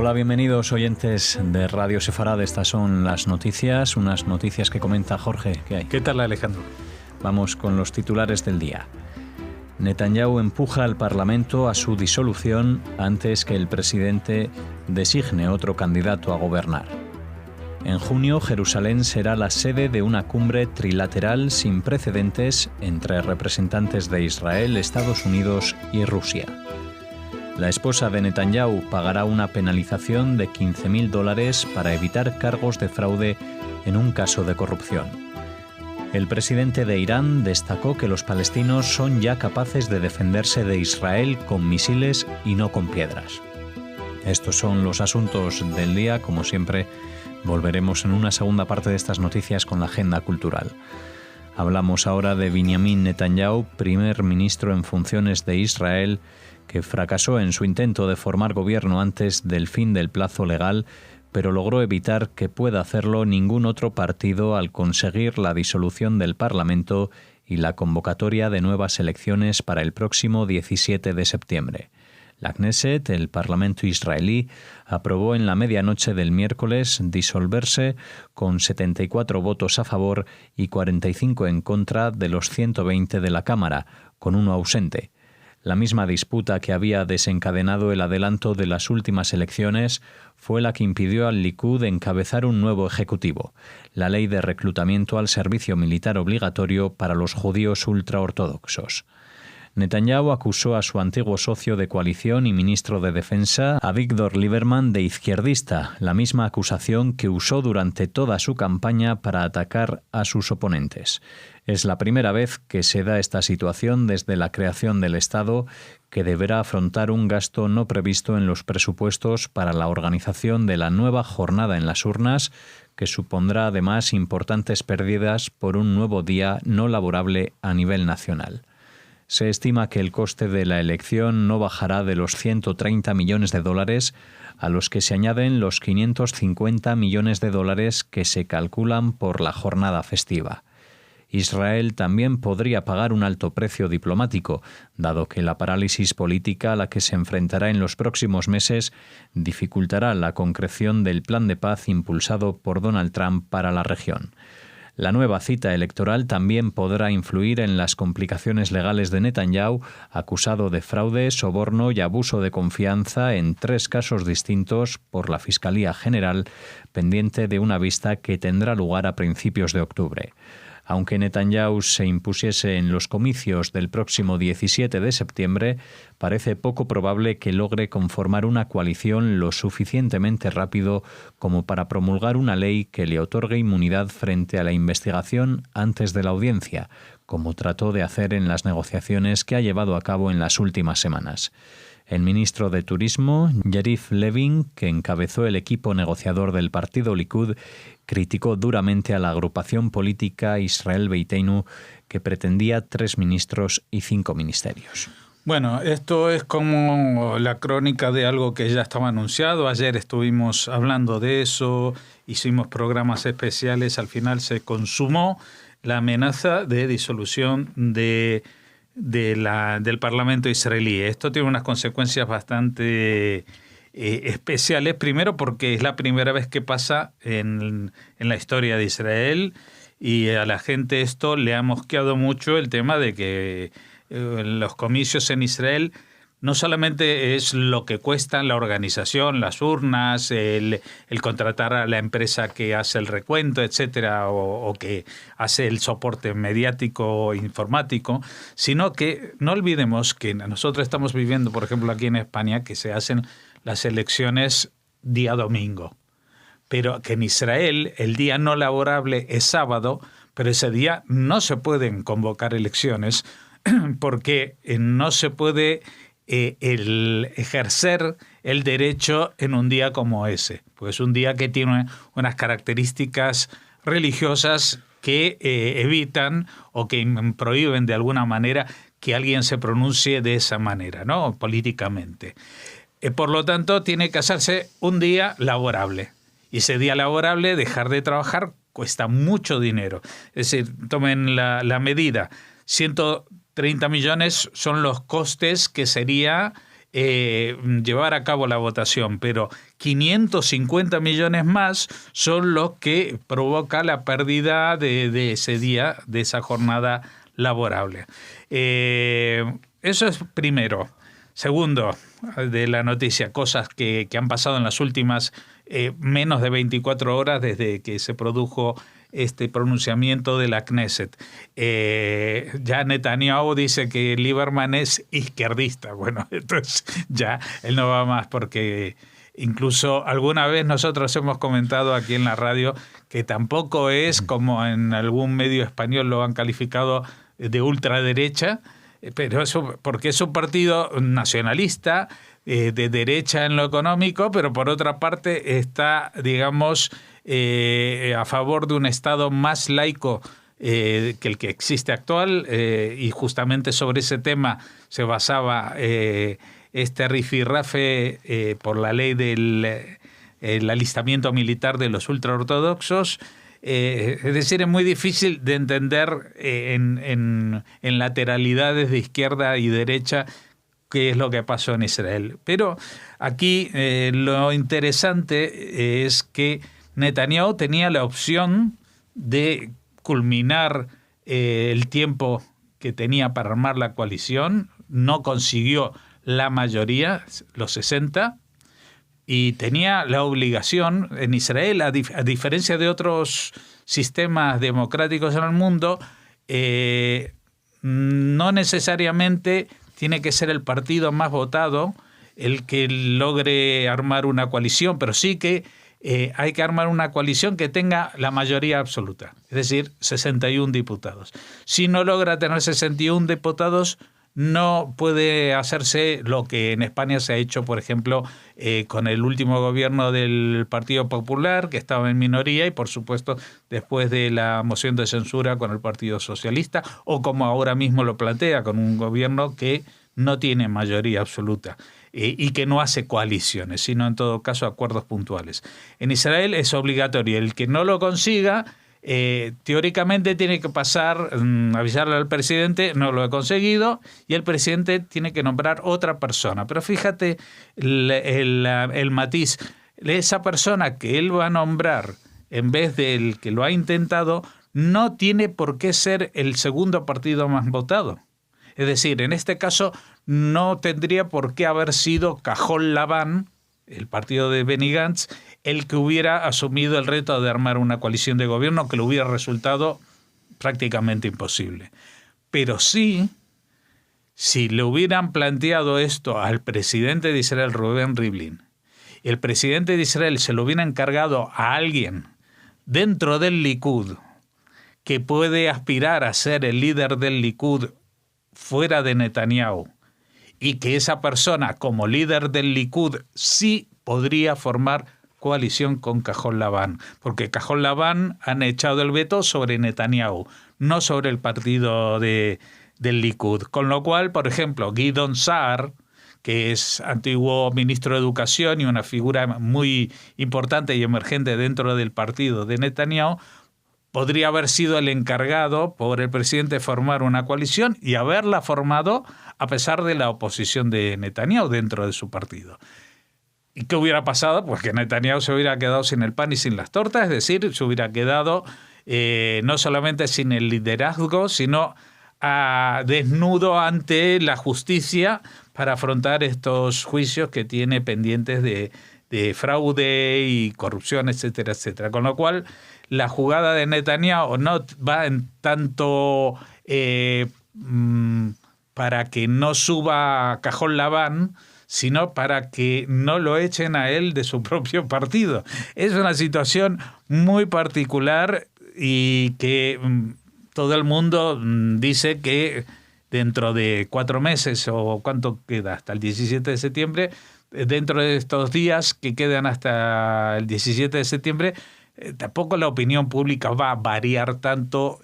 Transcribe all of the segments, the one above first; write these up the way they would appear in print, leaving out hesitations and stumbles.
Hola, bienvenidos oyentes de Radio Sefarad. Estas son las noticias, unas noticias que comenta Jorge. ¿Qué hay? ¿Qué tal, Alejandro? Vamos con los titulares del día. Netanyahu empuja al Parlamento a su disolución antes que el presidente designe otro candidato a gobernar. En junio, Jerusalén será la sede de una cumbre trilateral sin precedentes entre representantes de Israel, Estados Unidos y Rusia. La esposa de Netanyahu pagará una penalización de $15.000 para evitar cargos de fraude en un caso de corrupción. El presidente de Irán destacó que los palestinos son ya capaces de defenderse de Israel con misiles y no con piedras. Estos son los asuntos del día. Como siempre, volveremos en una segunda parte de estas noticias con la agenda cultural. Hablamos ahora de Benjamin Netanyahu, primer ministro en funciones de Israel, que fracasó en su intento de formar gobierno antes del fin del plazo legal, pero logró evitar que pueda hacerlo ningún otro partido al conseguir la disolución del Parlamento y la convocatoria de nuevas elecciones para el próximo 17 de septiembre. La Knesset, el Parlamento israelí, aprobó en la medianoche del miércoles disolverse con 74 votos a favor y 45 en contra de los 120 de la Cámara, con uno ausente. La misma disputa que había desencadenado el adelanto de las últimas elecciones fue la que impidió al Likud encabezar un nuevo ejecutivo, la ley de reclutamiento al servicio militar obligatorio para los judíos ultraortodoxos. Netanyahu acusó a su antiguo socio de coalición y ministro de Defensa, Avigdor Lieberman, de izquierdista, la misma acusación que usó durante toda su campaña para atacar a sus oponentes. Es la primera vez que se da esta situación desde la creación del Estado, que deberá afrontar un gasto no previsto en los presupuestos para la organización de la nueva jornada en las urnas, que supondrá además importantes pérdidas por un nuevo día no laborable a nivel nacional. Se estima que el coste de la elección no bajará de los $130 millones, a los que se añaden los $550 millones que se calculan por la jornada festiva. Israel también podría pagar un alto precio diplomático, dado que la parálisis política a la que se enfrentará en los próximos meses dificultará la concreción del plan de paz impulsado por Donald Trump para la región. La nueva cita electoral también podrá influir en las complicaciones legales de Netanyahu, acusado de fraude, soborno y abuso de confianza en 3 casos distintos por la Fiscalía General, pendiente de una vista que tendrá lugar a principios de octubre. Aunque Netanyahu se impusiese en los comicios del próximo 17 de septiembre, parece poco probable que logre conformar una coalición lo suficientemente rápido como para promulgar una ley que le otorgue inmunidad frente a la investigación antes de la audiencia, como trató de hacer en las negociaciones que ha llevado a cabo en las últimas semanas. El ministro de Turismo, Yarif Levin, que encabezó el equipo negociador del partido Likud, criticó duramente a la agrupación política Israel Beiteinu, que pretendía 3 ministros y 5 ministerios. Bueno, esto es como la crónica de algo que ya estaba anunciado. Ayer estuvimos hablando de eso, hicimos programas especiales, al final se consumó la amenaza de disolución del Parlamento israelí. Esto tiene unas consecuencias bastante especiales, primero porque es la primera vez que pasa en la historia de Israel, y a la gente esto le ha mosqueado mucho el tema de que los comicios en Israel no solamente es lo que cuesta la organización, las urnas, el contratar a la empresa que hace el recuento, etcétera, o que hace el soporte mediático informático, sino que no olvidemos que nosotros estamos viviendo, por ejemplo, aquí en España, que se hacen las elecciones día domingo, pero que en Israel el día no laborable es sábado, pero ese día no se pueden convocar elecciones porque no se puede ejercer el derecho en un día como ese, pues es un día que tiene unas características religiosas que evitan o que prohíben de alguna manera que alguien se pronuncie de esa manera, ¿no? Políticamente. Por lo tanto, tiene que hacerse un día laborable. Y ese día laborable, dejar de trabajar, cuesta mucho dinero. Es decir, tomen la medida. 130 millones son los costes que sería llevar a cabo la votación, pero 550 millones más son los que provoca la pérdida de ese día, de esa jornada laborable. Eso es primero. Segundo, de la noticia, cosas que han pasado en las últimas menos de 24 horas desde que se produjo este pronunciamiento de la Knesset. Ya Netanyahu dice que Lieberman es izquierdista. Bueno, entonces ya él no va más, porque incluso alguna vez nosotros hemos comentado aquí en la radio que tampoco es, como en algún medio español lo han calificado, de ultraderecha, pero eso porque es un partido nacionalista, de derecha en lo económico, pero por otra parte está, digamos, a favor de un Estado más laico que el que existe actual, y justamente sobre ese tema se basaba este rifirrafe por la ley del alistamiento militar de los ultraortodoxos. Es decir, es muy difícil de entender en lateralidades de izquierda y derecha qué es lo que pasó en Israel. Pero aquí lo interesante es que Netanyahu tenía la opción de culminar el tiempo que tenía para armar la coalición, no consiguió la mayoría, los 60, y tenía la obligación en Israel, a diferencia de otros sistemas democráticos en el mundo, no necesariamente tiene que ser el partido más votado el que logre armar una coalición, pero sí que hay que armar una coalición que tenga la mayoría absoluta, es decir, 61 diputados. Si no logra tener 61 diputados, no puede hacerse lo que en España se ha hecho, por ejemplo, con el último gobierno del Partido Popular, que estaba en minoría, y por supuesto después de la moción de censura con el Partido Socialista, o como ahora mismo lo plantea, con un gobierno que no tiene mayoría absoluta y que no hace coaliciones, sino en todo caso acuerdos puntuales. En Israel es obligatorio. El que no lo consiga, teóricamente tiene que pasar, avisarle al presidente, no lo he conseguido, y el presidente tiene que nombrar otra persona. Pero fíjate el matiz, esa persona que él va a nombrar en vez del que lo ha intentado, no tiene por qué ser el segundo partido más votado. Es decir, en este caso no tendría por qué haber sido Cajol Labán, el partido de Benny Gantz, el que hubiera asumido el reto de armar una coalición de gobierno, que le hubiera resultado prácticamente imposible. Pero sí, si le hubieran planteado esto al presidente de Israel, Reuven Rivlin, el presidente de Israel se lo hubiera encargado a alguien dentro del Likud que puede aspirar a ser el líder del Likud fuera de Netanyahu, y que esa persona como líder del Likud sí podría formar coalición con Cajol Labán, porque Cajol Labán han echado el veto sobre Netanyahu, no sobre el partido del Likud. Con lo cual, por ejemplo, Gideon Sa'ar, que es antiguo ministro de Educación y una figura muy importante y emergente dentro del partido de Netanyahu, podría haber sido el encargado por el presidente de formar una coalición y haberla formado a pesar de la oposición de Netanyahu dentro de su partido. ¿Y qué hubiera pasado? Pues que Netanyahu se hubiera quedado sin el pan y sin las tortas, es decir, se hubiera quedado no solamente sin el liderazgo, sino desnudo ante la justicia para afrontar estos juicios que tiene pendientes de fraude y corrupción, etcétera, etcétera. Con lo cual, la jugada de Netanyahu no va en tanto para que no suba Cajol Labán, sino para que no lo echen a él de su propio partido. Es una situación muy particular y que todo el mundo dice que dentro de 4 meses, o cuánto queda, hasta el 17 de septiembre, dentro de estos días que quedan hasta el 17 de septiembre, tampoco la opinión pública va a variar tanto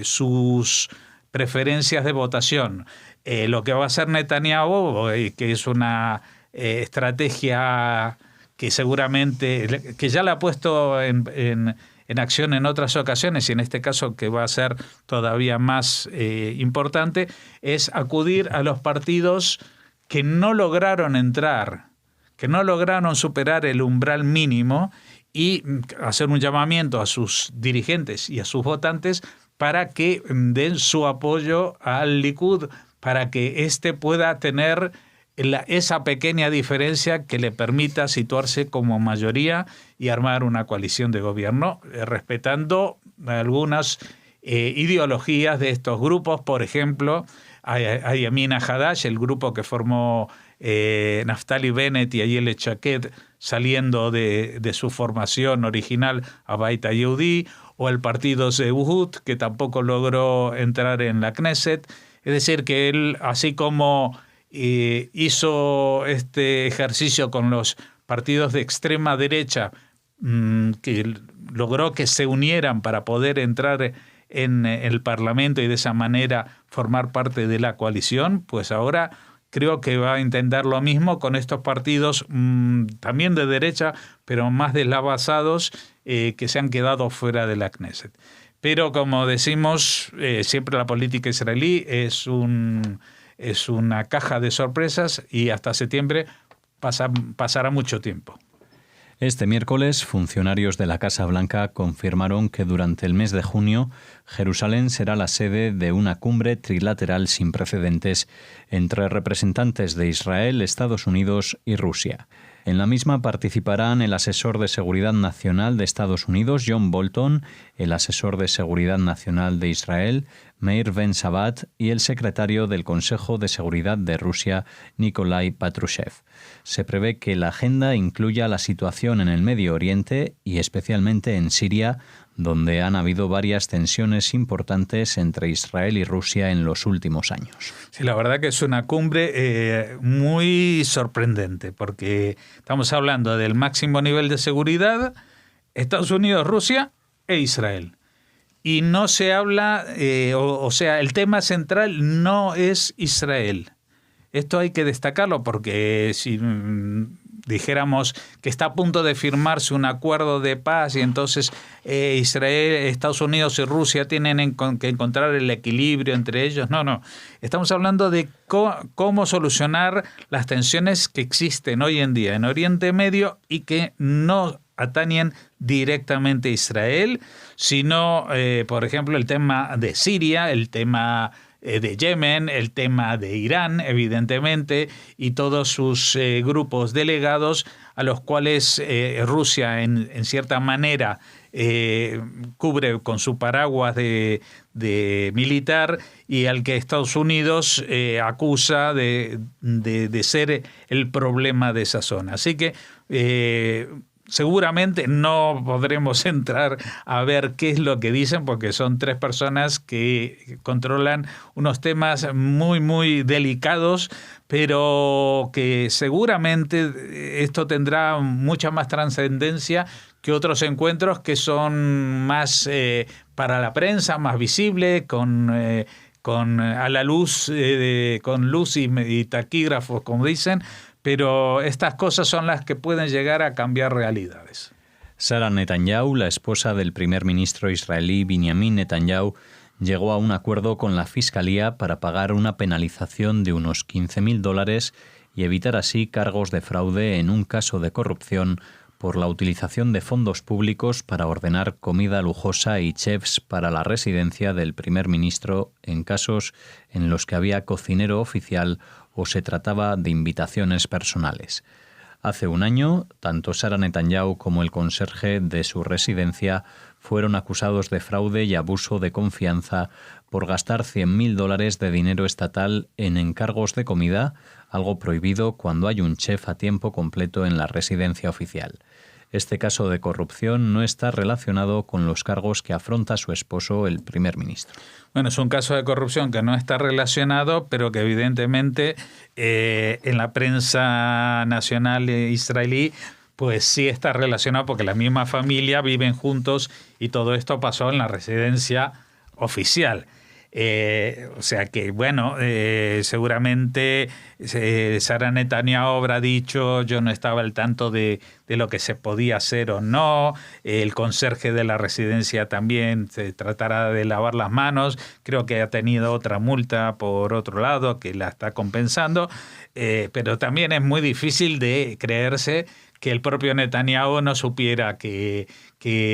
sus preferencias de votación. Lo que va a hacer Netanyahu, que es una estrategia que seguramente, que ya la ha puesto en acción en otras ocasiones, y en este caso que va a ser todavía más importante, es acudir a los partidos que no lograron entrar, que no lograron superar el umbral mínimo y hacer un llamamiento a sus dirigentes y a sus votantes para que den su apoyo al Likud, para que éste pueda tener esa pequeña diferencia que le permita situarse como mayoría y armar una coalición de gobierno, respetando algunas ideologías de estos grupos. Por ejemplo, hay Yamina Hadash, el grupo que formó Naftali Bennett y Ayelet Shaked, saliendo de su formación original a Beit Yehudi, o el partido Zehut, que tampoco logró entrar en la Knesset. Es decir, que él, así como hizo este ejercicio con los partidos de extrema derecha, que logró que se unieran para poder entrar en el Parlamento y de esa manera formar parte de la coalición, pues ahora creo que va a intentar lo mismo con estos partidos también de derecha, pero más deslavazados, que se han quedado fuera de la Knesset. Pero como decimos, siempre la política israelí es una caja de sorpresas y hasta septiembre pasará mucho tiempo. Este miércoles, funcionarios de la Casa Blanca confirmaron que durante el mes de junio Jerusalén será la sede de una cumbre trilateral sin precedentes entre representantes de Israel, Estados Unidos y Rusia. En la misma participarán el asesor de Seguridad Nacional de Estados Unidos, John Bolton, el asesor de Seguridad Nacional de Israel, Meir Ben-Shabbat, y el secretario del Consejo de Seguridad de Rusia, Nikolai Patrushev. Se prevé que la agenda incluya la situación en el Medio Oriente y especialmente en Siria, donde han habido varias tensiones importantes entre Israel y Rusia en los últimos años. Sí, la verdad que es una cumbre muy sorprendente, porque estamos hablando del máximo nivel de seguridad, Estados Unidos, Rusia e Israel. Y no se habla, o sea, el tema central no es Israel. Esto hay que destacarlo, porque si dijéramos que está a punto de firmarse un acuerdo de paz y entonces Israel, Estados Unidos y Rusia tienen que encontrar el equilibrio entre ellos. No. Estamos hablando de cómo solucionar las tensiones que existen hoy en día en Oriente Medio y que no atañen directamente a Israel, sino, por ejemplo, el tema de Siria, el tema de Yemen, el tema de Irán, evidentemente, y todos sus grupos delegados a los cuales Rusia, en cierta manera, cubre con su paraguas de militar, y al que Estados Unidos acusa de ser el problema de esa zona. Así que seguramente no podremos entrar a ver qué es lo que dicen, porque son tres personas que controlan unos temas muy, muy delicados, pero que seguramente esto tendrá mucha más trascendencia que otros encuentros que son más para la prensa, más visible, con a la luz, con luz y taquígrafos, como dicen. Pero estas cosas son las que pueden llegar a cambiar realidades. Sara Netanyahu, la esposa del primer ministro israelí Benjamin Netanyahu, llegó a un acuerdo con la Fiscalía para pagar una penalización de unos $15,000 y evitar así cargos de fraude en un caso de corrupción por la utilización de fondos públicos para ordenar comida lujosa y chefs para la residencia del primer ministro en casos en los que había cocinero oficial o se trataba de invitaciones personales. Hace un año, tanto Sara Netanyahu como el conserje de su residencia fueron acusados de fraude y abuso de confianza por gastar $100,000 de dinero estatal en encargos de comida, algo prohibido cuando hay un chef a tiempo completo en la residencia oficial. Este caso de corrupción no está relacionado con los cargos que afronta su esposo, el primer ministro. Bueno, es un caso de corrupción que no está relacionado, pero que evidentemente en la prensa nacional israelí pues sí está relacionado, porque la misma familia viven juntos y todo esto pasó en la residencia oficial. O sea que, bueno, seguramente Sara Netanyahu habrá dicho: yo no estaba al tanto de lo que se podía hacer o no. El conserje de la residencia también se tratará de lavar las manos. Creo que ha tenido otra multa por otro lado que la está compensando. Pero también es muy difícil de creerse que el propio Netanyahu no supiera que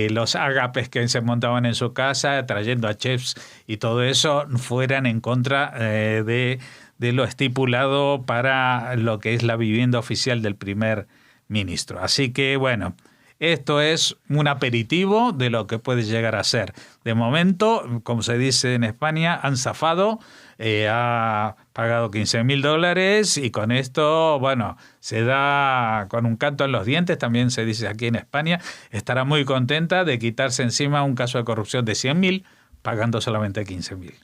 los ágapes que se montaban en su casa, trayendo a chefs y todo eso, fueran en contra de lo estipulado para lo que es la vivienda oficial del primer ministro. Así que, bueno, esto es un aperitivo de lo que puede llegar a ser. De momento, como se dice en España, han zafado, ha pagado $15,000 y con esto, bueno, se da con un canto en los dientes, también se dice aquí en España. Estará muy contenta de quitarse encima un caso de corrupción de 100.000 pagando solamente 15.000.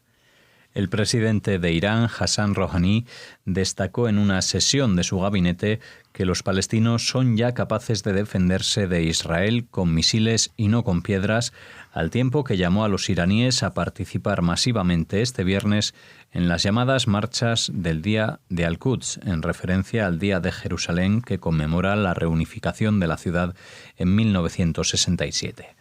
El presidente de Irán, Hassan Rouhani, destacó en una sesión de su gabinete que los palestinos son ya capaces de defenderse de Israel con misiles y no con piedras, al tiempo que llamó a los iraníes a participar masivamente este viernes en las llamadas marchas del Día de Al-Quds, en referencia al Día de Jerusalén que conmemora la reunificación de la ciudad en 1967.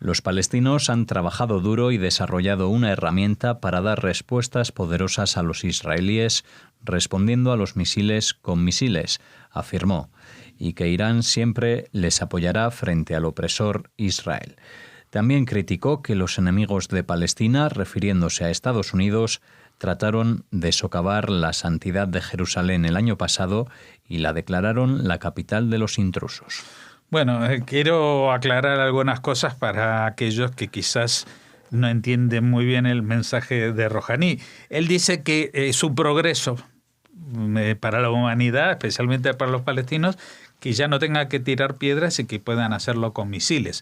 Los palestinos han trabajado duro y desarrollado una herramienta para dar respuestas poderosas a los israelíes, respondiendo a los misiles con misiles, afirmó, y que Irán siempre les apoyará frente al opresor Israel. También criticó que los enemigos de Palestina, refiriéndose a Estados Unidos, trataron de socavar la santidad de Jerusalén el año pasado y la declararon la capital de los intrusos. Bueno, quiero aclarar algunas cosas para aquellos que quizás no entienden muy bien el mensaje de Rouhani. Él dice que su progreso para la humanidad, especialmente para los palestinos, que ya no tengan que tirar piedras y que puedan hacerlo con misiles.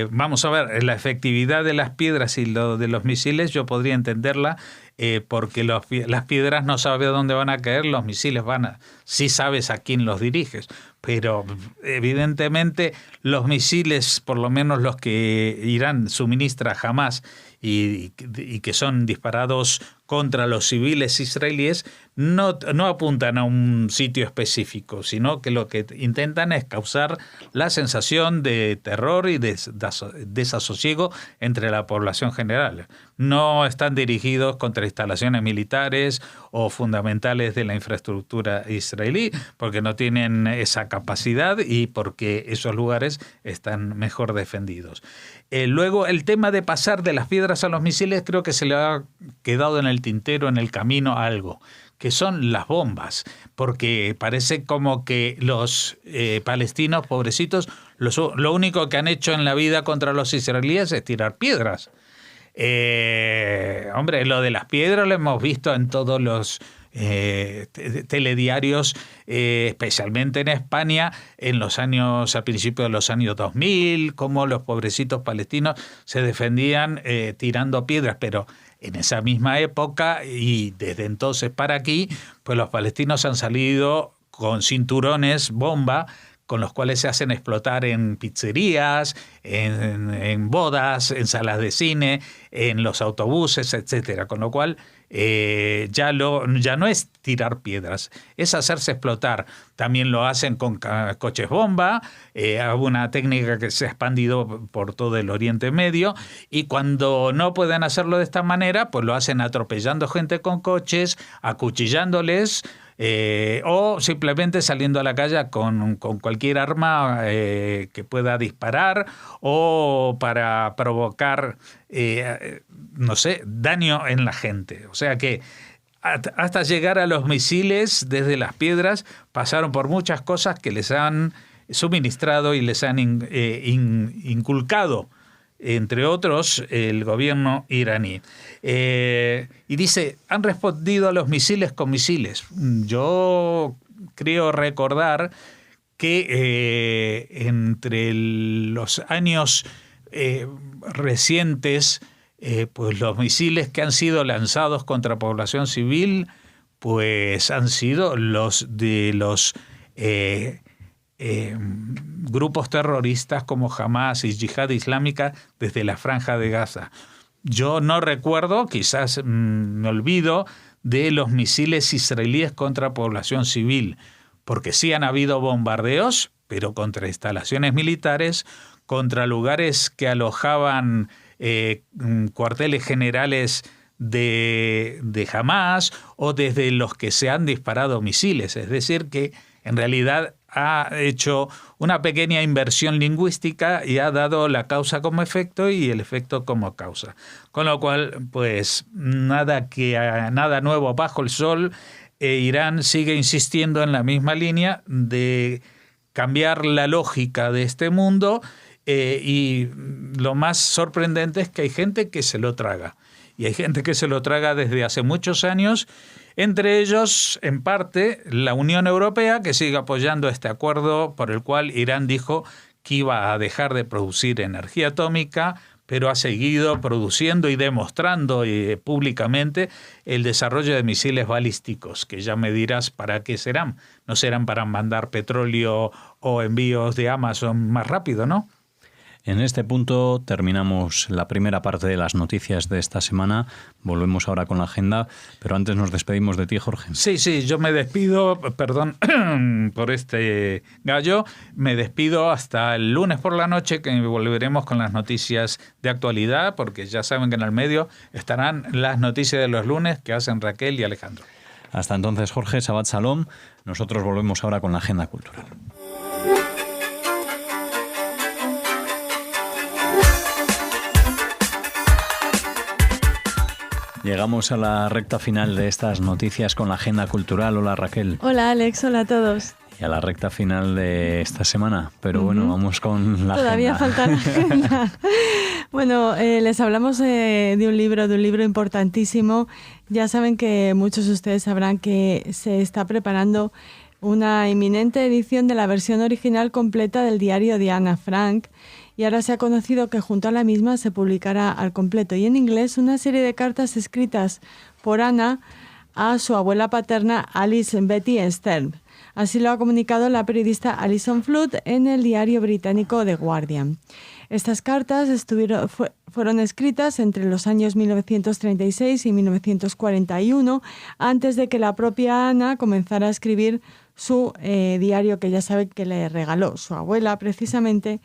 Vamos a ver, la efectividad de las piedras y lo de los misiles yo podría entenderla porque las piedras no sabes dónde van a caer, los misiles sí sabes a quién los diriges. Pero evidentemente los misiles, por lo menos los que Irán suministra jamás y que son disparados contra los civiles israelíes, no apuntan a un sitio específico, sino que lo que intentan es causar la sensación de terror y de desasosiego entre la población general. No están dirigidos contra instalaciones militares o fundamentales de la infraestructura israelí, porque no tienen esa capacidad y porque esos lugares están mejor defendidos. Luego, el tema de pasar de las piedras a los misiles, creo que se le ha quedado en el tintero, en el camino, algo, que son las bombas, porque parece como que los palestinos, pobrecitos, lo único que han hecho en la vida contra los israelíes es tirar piedras. Hombre, lo de las piedras lo hemos visto en todos los telediarios, especialmente en España, al principio de los años 2000, cómo los pobrecitos palestinos se defendían tirando piedras, pero en esa misma época y desde entonces para aquí, pues los palestinos han salido con cinturones bomba con los cuales se hacen explotar en pizzerías, en bodas, en salas de cine, en los autobuses, etcétera. Con lo cual ya no es tirar piedras, es hacerse explotar. También lo hacen con coches bomba, una técnica que se ha expandido por todo el Oriente Medio, y cuando no pueden hacerlo de esta manera, pues lo hacen atropellando gente con coches, acuchillándoles, o simplemente saliendo a la calle con cualquier arma que pueda disparar o para provocar, daño en la gente. O sea que hasta llegar a los misiles desde las piedras pasaron por muchas cosas que les han suministrado y les han inculcado, entre otros, el gobierno iraní. Y dice, han respondido a los misiles con misiles. Yo creo recordar que entre los años recientes, pues los misiles que han sido lanzados contra población civil, pues han sido los de los grupos terroristas como Hamas y Yihad Islámica desde la Franja de Gaza. yo no recuerdo, quizás me olvido, de los misiles israelíes contra población civil, porque sí han habido bombardeos, pero contra instalaciones militares, contra lugares que alojaban cuarteles generales de Hamás o desde los que se han disparado misiles. Es decir, que en realidad ha hecho una pequeña inversión lingüística y ha dado la causa como efecto y el efecto como causa. Con lo cual, pues nada nuevo bajo el sol. Irán sigue insistiendo en la misma línea de cambiar la lógica de este mundo y lo más sorprendente es que hay gente que se lo traga. Y hay gente que se lo traga desde hace muchos años, entre ellos, en parte, la Unión Europea, que sigue apoyando este acuerdo por el cual Irán dijo que iba a dejar de producir energía atómica, pero ha seguido produciendo y demostrando públicamente el desarrollo de misiles balísticos, que ya me dirás para qué serán. No serán para mandar petróleo o envíos de Amazon más rápido, ¿no? En este punto terminamos la primera parte de las noticias de esta semana. Volvemos ahora con la agenda, pero antes nos despedimos de ti, Jorge. Sí, yo me despido, perdón por este gallo, me despido hasta el lunes por la noche, que volveremos con las noticias de actualidad, porque ya saben que en el medio estarán las noticias de los lunes que hacen Raquel y Alejandro. Hasta entonces, Jorge, Shabbat Shalom. Nosotros volvemos ahora con la agenda cultural. Llegamos a la recta final de estas noticias con la agenda cultural. Hola, Raquel. Hola, Alex. Hola a todos. Y a la recta final de esta semana. Pero bueno, vamos con la Todavía agenda. falta la agenda. Bueno, les hablamos de un libro importantísimo. Ya saben que muchos de ustedes sabrán que se está preparando una inminente edición de la versión original completa del diario de Ana Frank. Y ahora se ha conocido que junto a la misma se publicará al completo y en inglés una serie de cartas escritas por Ana a su abuela paterna Alice Betty Stern. Así lo ha comunicado la periodista Alison Flood en el diario británico The Guardian. Estas cartas fueron escritas entre los años 1936 y 1941, antes de que la propia Ana comenzara a escribir su diario, que ya sabe que le regaló su abuela precisamente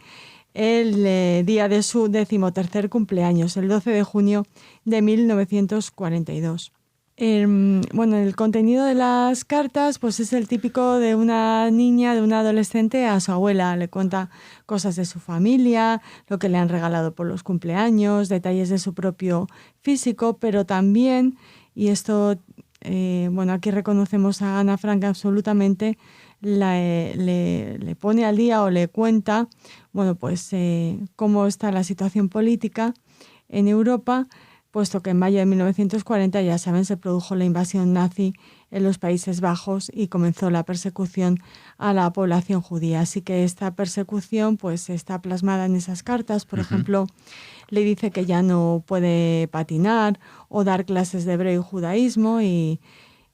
el día de su 13º cumpleaños, el 12 de junio de 1942. El contenido de las cartas pues es el típico de una niña, de una adolescente a su abuela. Le cuenta cosas de su familia, lo que le han regalado por los cumpleaños, detalles de su propio físico, pero también, y esto, aquí reconocemos a Ana Frank absolutamente, le pone al día o le cuenta cómo está la situación política en Europa, puesto que en mayo de 1940, ya saben, se produjo la invasión nazi en los Países Bajos y comenzó la persecución a la población judía. Así que esta persecución pues está plasmada en esas cartas. Por ejemplo, le dice que ya no puede patinar o dar clases de hebreo y judaísmo y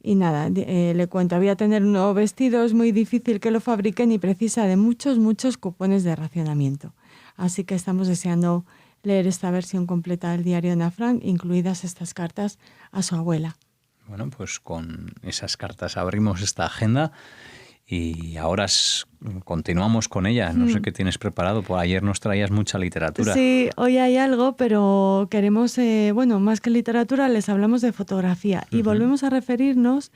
le cuenta, voy a tener un nuevo vestido, es muy difícil que lo fabriquen y precisa de muchos cupones de racionamiento. Así que estamos deseando leer esta versión completa del diario de Ana Frank, incluidas estas cartas a su abuela. Bueno, pues con esas cartas abrimos esta agenda y ahora continuamos con ella. No sé qué tienes preparado, por ayer nos traías mucha literatura. Sí, hoy hay algo, pero queremos, más que literatura, les hablamos de fotografía y volvemos a referirnos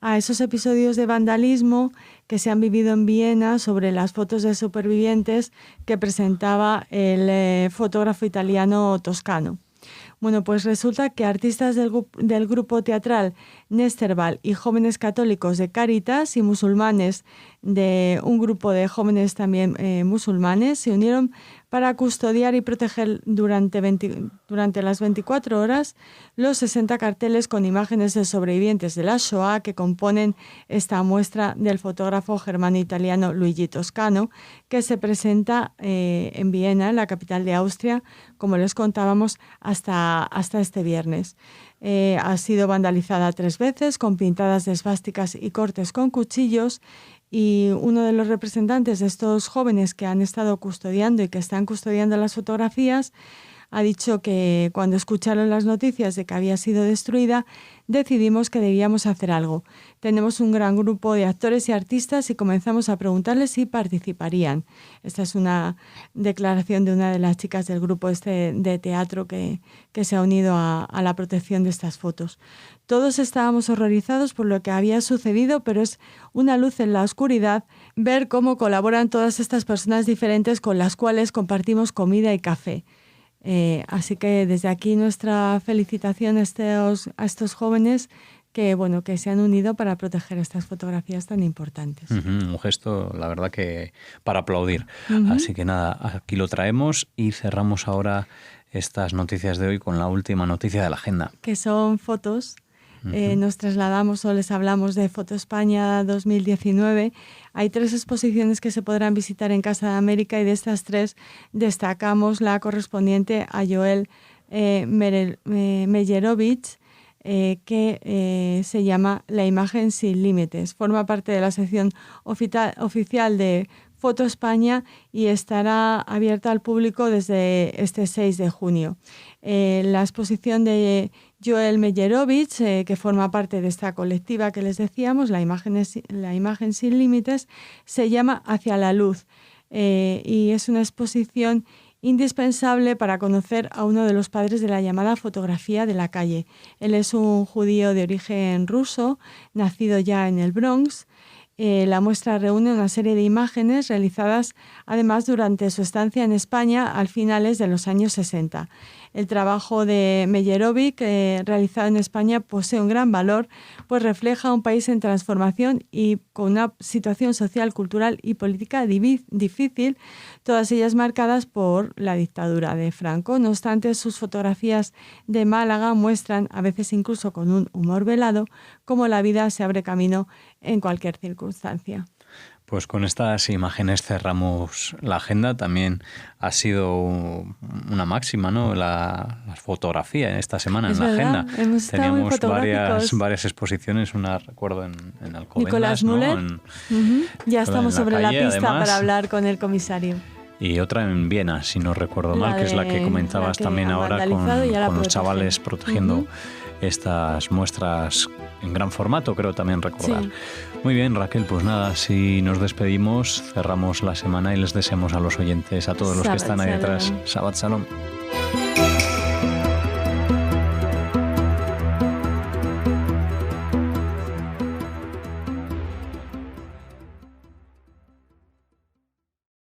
a esos episodios de vandalismo que se han vivido en Viena sobre las fotos de supervivientes que presentaba el fotógrafo italiano Toscano. Bueno, pues resulta que artistas del grupo teatral Nesterval y jóvenes católicos de Cáritas y musulmanes de un grupo de jóvenes también musulmanes se unieron para custodiar y proteger durante las 24 horas los 60 carteles con imágenes de sobrevivientes de la Shoah que componen esta muestra del fotógrafo germano-italiano Luigi Toscano, que se presenta en Viena, la capital de Austria, como les contábamos, hasta este viernes. Ha sido vandalizada 3 veces con pintadas de esvásticas y cortes con cuchillos. Y uno de los representantes de estos jóvenes que han estado custodiando y que están custodiando las fotografías ha dicho que cuando escucharon las noticias de que había sido destruida, decidimos que debíamos hacer algo. Tenemos un gran grupo de actores y artistas y comenzamos a preguntarles si participarían. Esta es una declaración de una de las chicas del grupo de teatro que se ha unido a la protección de estas fotos. Todos estábamos horrorizados por lo que había sucedido, pero es una luz en la oscuridad ver cómo colaboran todas estas personas diferentes con las cuales compartimos comida y café. Así que desde aquí nuestra felicitación a estos jóvenes que se han unido para proteger estas fotografías tan importantes. Un gesto, la verdad, que para aplaudir. Así que nada, aquí lo traemos y cerramos ahora estas noticias de hoy con la última noticia de la agenda. Que son fotos. Nos trasladamos o les hablamos de Foto España 2019. Hay 3 exposiciones que se podrán visitar en Casa de América y de estas 3 destacamos la correspondiente a Joel Meyerowitz, que se llama La imagen sin límites. Forma parte de la sección oficial de Foto España y estará abierta al público desde este 6 de junio. La exposición de Joel Meyerowitz, que forma parte de esta colectiva que les decíamos, la imagen sin límites, se llama Hacia la luz y es una exposición indispensable para conocer a uno de los padres de la llamada fotografía de la calle. Él es un judío de origen ruso, nacido ya en el Bronx. La muestra reúne una serie de imágenes realizadas además durante su estancia en España a finales de los años 60. El trabajo de Meyerowitz, realizado en España, posee un gran valor, pues refleja un país en transformación y con una situación social, cultural y política difícil, todas ellas marcadas por la dictadura de Franco. No obstante, sus fotografías de Málaga muestran, a veces incluso con un humor velado, cómo la vida se abre camino en cualquier circunstancia. Pues con estas imágenes cerramos la agenda. También ha sido una máxima, ¿no? La fotografía en esta semana en la agenda. Teníamos varias exposiciones, una recuerdo en Alcobendas, Nicolás Müller, ¿no? Ya estamos sobre la pista además, para hablar con el comisario. Y otra en Viena, si no recuerdo mal, que es la que comentabas también ahora con los chavales protegiendo estas muestras en gran formato, creo también recordar. Sí. Muy bien, Raquel, pues nada, si nos despedimos, cerramos la semana y les deseamos a los oyentes, a todos los que están ahí detrás, Shabbat Shalom.